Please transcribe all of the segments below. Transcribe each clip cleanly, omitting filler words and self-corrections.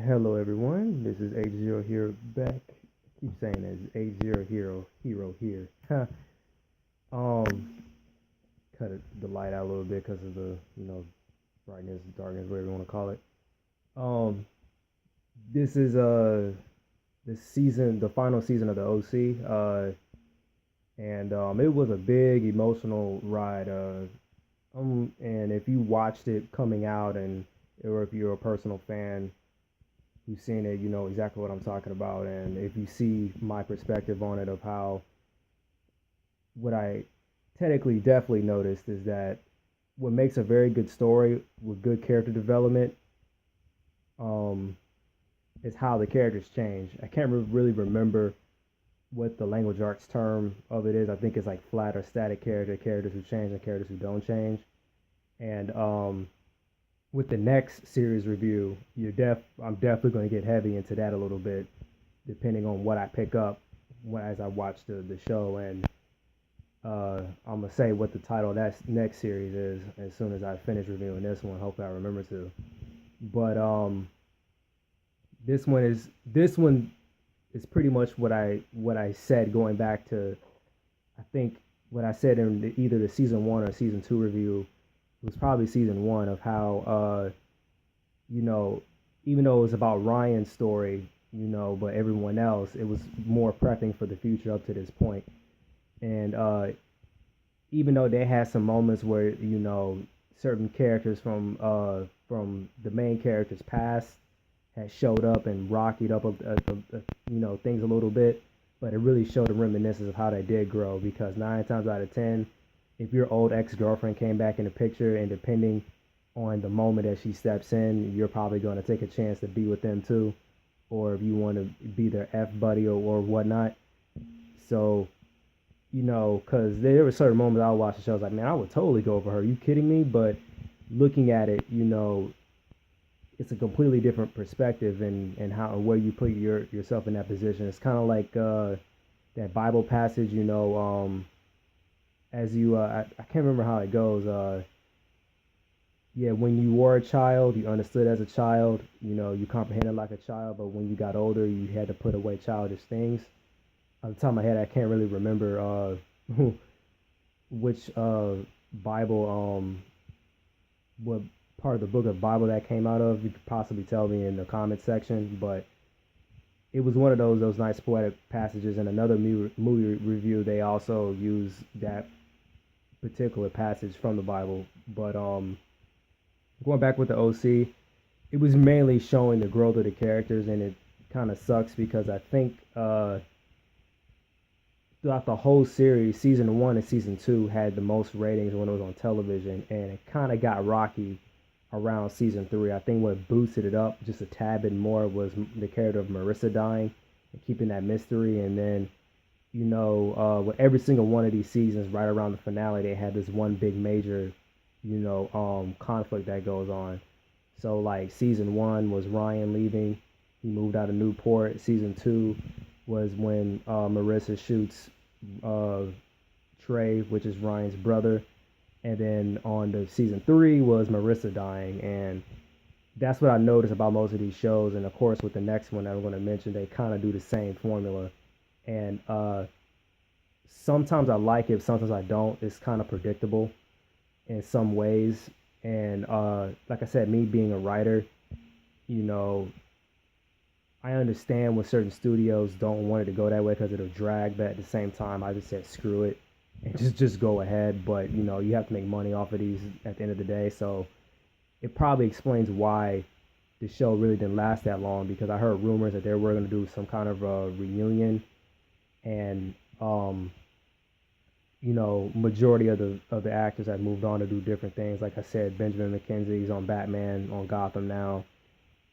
Hello everyone, this is H0 here back. I keep saying that it's H0 Hero here. um, the light out a little bit because of the brightness, darkness, whatever you want to call it. Um, this is the final season of the OC. And it was a big emotional ride. And if you watched it coming out, or if you're a personal fan who's seen it, you know exactly what I'm talking about. And if you see my perspective on it, of how what I technically definitely noticed is that what makes a very good story with good character development um, is how the characters change. I can't really remember what the language arts term of it is. I think it's like flat or static characters who change and characters who don't change. And with the next series review, I'm definitely going to get heavy into that a little bit, depending on what I pick up as I watch the show. And I'm gonna say what the title of that next series is as soon as I finish reviewing this one. Hopefully, I remember to. But this one is pretty much what I said, going back to, I think what I said in either the season one or season two review. It was probably season one, of how you know, even though it was about Ryan's story, but everyone else, it was more prepping for the future up to this point. And even though they had some moments where certain characters from the main character's past had showed up and rockied up things a little bit, but it really showed a reminiscence of how they did grow. Because 9 times out of 10, if your old ex-girlfriend came back in the picture, and depending on the moment that she steps in, you're probably going to take a chance to be with them too, or if you want to be their F buddy or whatnot. So, because there were certain moments I would watch the show, I was like, man, I would totally go for her. Are you kidding me? But looking at it, it's a completely different perspective, and how and where you put yourself in that position. It's kind of like that Bible passage, as you I can't remember how it goes. Yeah, when you were a child, you understood as a child, you comprehended like a child, but when you got older, you had to put away childish things. On the top of my head, I can't really remember which Bible, what part of the book of Bible that came out of. You could possibly tell me in the comment section, but it was one of those nice poetic passages. In another movie review, they also use that particular passage from the Bible. But going back with the OC, it was mainly showing the growth of the characters, and it kind of sucks because I think throughout the whole series, season one and season two had the most ratings when it was on television, and it kind of got rocky around season three. I think what boosted it up just a tad bit more was the character of Marissa dying and keeping that mystery. And then, with every single one of these seasons, right around the finale, they had this one big major, conflict that goes on. So, like, season one was Ryan leaving. He moved out of Newport. Season two was when Marissa shoots uh, Trey, which is Ryan's brother. And then on the season three was Marissa dying. And that's what I noticed about most of these shows. And of course, with the next one that I'm going to mention, they kind of do the same formula. And sometimes I like it, sometimes I don't. It's kind of predictable in some ways. And like I said, me being a writer, you know, I understand when certain studios don't want it to go that way because it'll drag, but at the same time, I just said screw it and just go ahead. But you have to make money off of these at the end of the day, so it probably explains why the show really didn't last that long. Because I heard rumors that they were going to do some kind of a reunion, and majority of the actors have moved on to do different things. Like I said, Benjamin McKenzie's on Batman on Gotham now,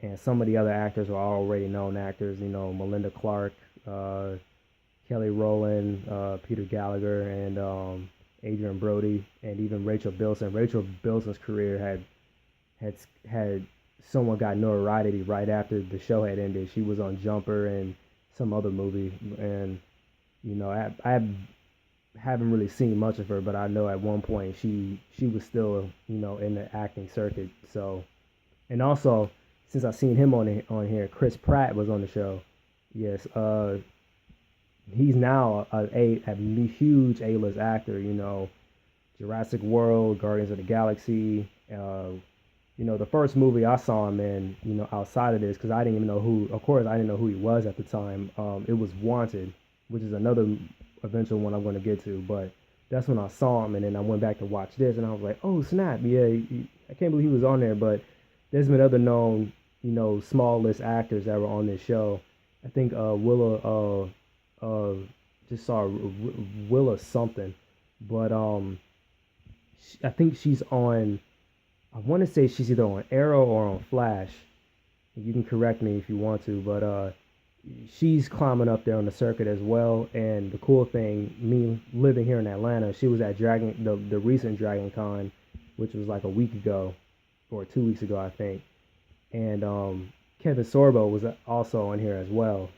and some of the other actors are already known actors. Melinda Clarke, Kelly Rowan, Peter Gallagher, and Adrian Brody, and even Rachel Bilson. Rachel Bilson's career had had someone got notoriety right after the show had ended. She was on Jumper and some other movie, and I haven't really seen much of her, but I know at one point she was still in the acting circuit. So, and also since I seen him on here, Chris Pratt was on the show. Yes, he's now a huge A-list actor. Jurassic World, Guardians of the Galaxy. The first movie I saw him in, outside of this, because I didn't even know who. Of course, I didn't know who he was at the time. It was Wanted, which is another eventual one I'm going to get to. But that's when I saw him, and then I went back to watch this, and I was like, oh snap, yeah, I can't believe he was on there. But there's been other known, small list actors that were on this show. I think Willa, just saw Willa something, but I think she's on. I want to say she's either on Arrow or on Flash. You can correct me if you want to, but she's climbing up there on the circuit as well. And the cool thing, me living here in Atlanta, she was at the recent Dragon Con, which was like a week ago or 2 weeks ago, I think. And Kevin Sorbo was also on here as well.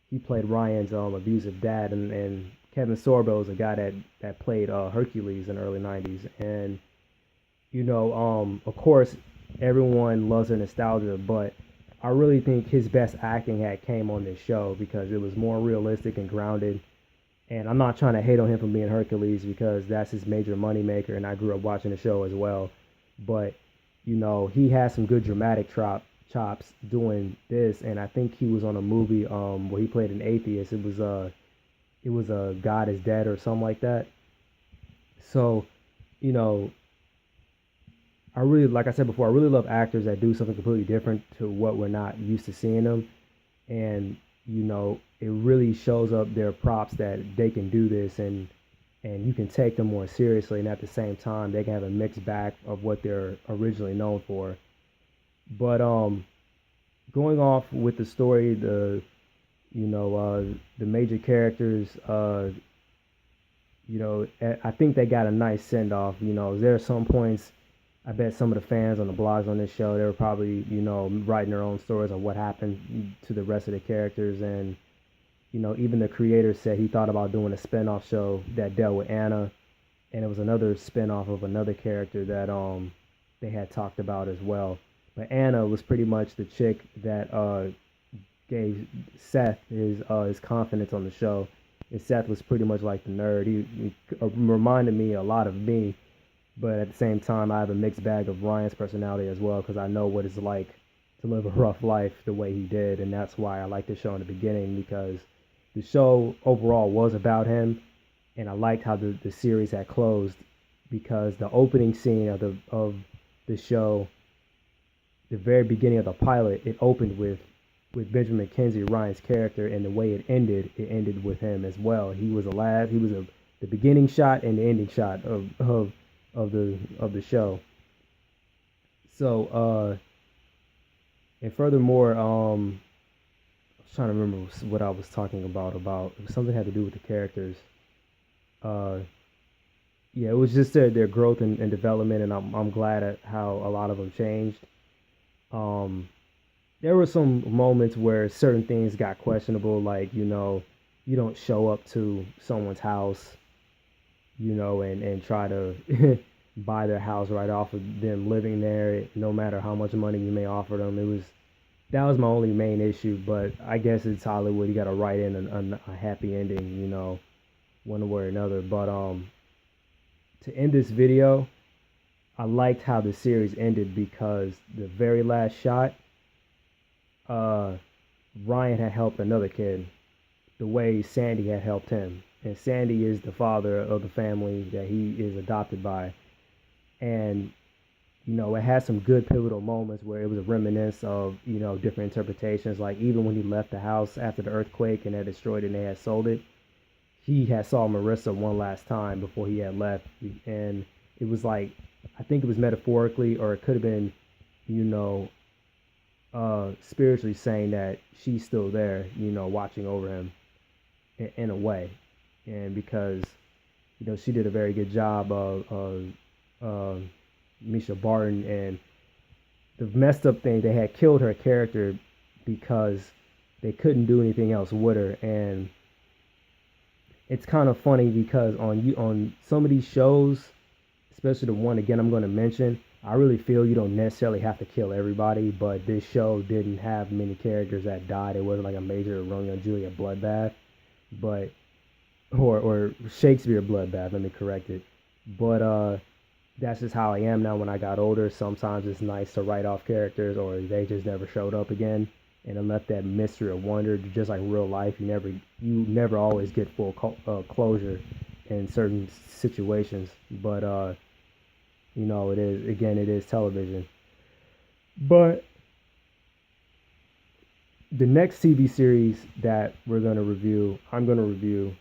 He played Ryan's abusive dad, and Kevin Sorbo is a guy that played Hercules in the early '90s, and of course, everyone loves the nostalgia, but I really think his best acting had came on this show because it was more realistic and grounded. And I'm not trying to hate on him for being Hercules because that's his major moneymaker, and I grew up watching the show as well. But he has some good dramatic chops doing this, and I think he was on a movie where he played an atheist. It was a God is Dead or something like that. So, I really, like I said before, I really love actors that do something completely different to what we're not used to seeing them. And, it really shows up their props that they can do this and you can take them more seriously. And at the same time, they can have a mixed bag of what they're originally known for. But going off with the story, the major characters, I think they got a nice send off. There are some points. I bet some of the fans on the blogs on this show, they were probably, writing their own stories of what happened to the rest of the characters. And, even the creator said he thought about doing a spinoff show that dealt with Anna. And it was another spinoff of another character that they had talked about as well. But Anna was pretty much the chick that gave Seth his confidence on the show. And Seth was pretty much like the nerd. He reminded me a lot of me. But at the same time, I have a mixed bag of Ryan's personality as well because I know what it's like to live a rough life the way he did. And that's why I liked the show in the beginning, because the show overall was about him. And I liked how the series had closed because the opening scene of the show, the very beginning of the pilot, it opened with Benjamin McKenzie, Ryan's character, and the way it ended with him as well. He was the beginning shot and the ending shot of the show. So and furthermore, I was trying to remember what I was talking about something had to do with the characters. It was just their growth and development, and I'm glad at how a lot of them changed. There were some moments where certain things got questionable, like you don't show up to someone's house and try to buy their house right off of them living there, no matter how much money you may offer them. That was my only main issue, but I guess it's Hollywood. You got to write in a happy ending, one way or another. But to end this video, I liked how the series ended because the very last shot, Ryan had helped another kid the way Sandy had helped him. And Sandy is the father of the family that he is adopted by. And, it had some good pivotal moments where it was a reminiscence of, different interpretations. Like even when he left the house after the earthquake and had destroyed it and they had sold it, he had saw Marissa one last time before he had left. And it was like, I think it was metaphorically, or it could have been, spiritually saying that she's still there, watching over him in a way. And because, she did a very good job of Mischa Barton, and the messed up thing, they had killed her character because they couldn't do anything else with her. And it's kind of funny because on some of these shows, especially the one again I'm going to mention, I really feel you don't necessarily have to kill everybody, but this show didn't have many characters that died. It wasn't like a major Romeo and Juliet bloodbath, but or Shakespeare bloodbath. Let me correct it. But that's just how I am now. When I got older, sometimes it's nice to write off characters, or they just never showed up again, and it left that mystery of wonder. Just like real life, you never always get full closure in certain situations. But it is television. But the next TV series that I'm gonna review,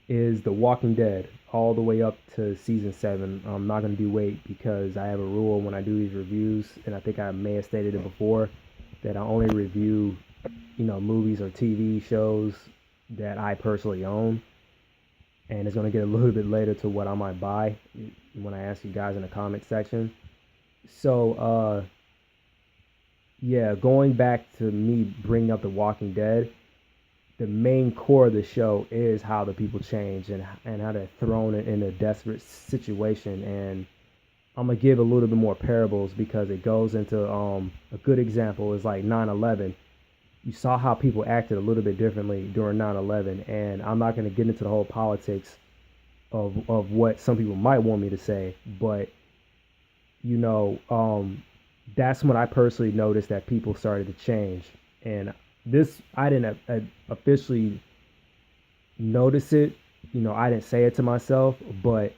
is The Walking Dead, all the way up to season 7. I'm not going to do weight because I have a rule when I do these reviews, and I think I may have stated it before, that I only review, movies or TV shows that I personally own. And it's going to get a little bit later to what I might buy when I ask you guys in the comment section. So, yeah, going back to me bringing up The Walking Dead, the main core of the show is how the people change, and how they're thrown in a desperate situation. And I'm gonna give a little bit more parables because it goes into a good example is like 9/11. You saw how people acted a little bit differently during 9/11, and I'm not gonna get into the whole politics of what some people might want me to say, but you know, that's when I personally noticed that people started to change. And this, I didn't officially notice it. I didn't say it to myself, but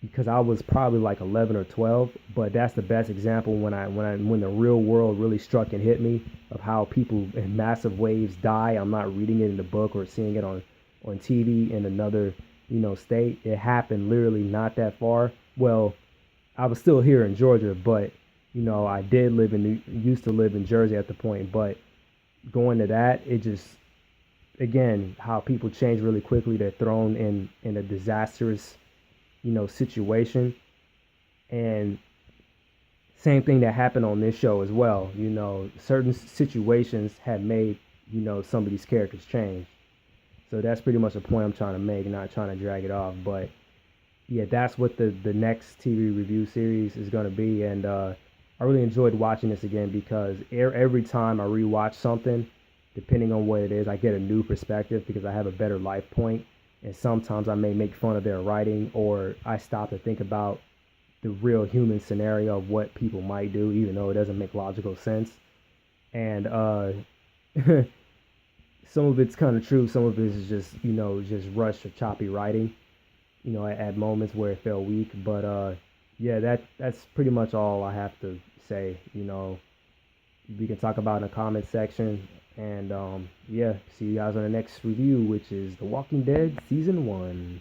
because I was probably like 11 or 12. But that's the best example when the real world really struck and hit me of how people in massive waves die. I'm not reading it in the book or seeing it on TV in another state. It happened literally not that far. Well, I was still here in Georgia, but I did used to live in Jersey at the point. But going to that, it just, again, how people change really quickly. They're thrown in a disastrous situation. And same thing that happened on this show as well. Certain situations had made some of these characters change. So that's pretty much the point I'm trying to make, not trying to drag it off. But yeah, that's what the next TV review series is going to be. And I really enjoyed watching this again because every time I rewatch something, depending on what it is, I get a new perspective because I have a better life point. And sometimes I may make fun of their writing, or I stop to think about the real human scenario of what people might do, even though it doesn't make logical sense. And some of it's kind of true. Some of it is just rushed or choppy writing, at moments where it felt weak. But yeah, that's pretty much all I have to say. We can talk about in the comment section. And yeah, see you guys on the next review, which is The Walking Dead Season 1.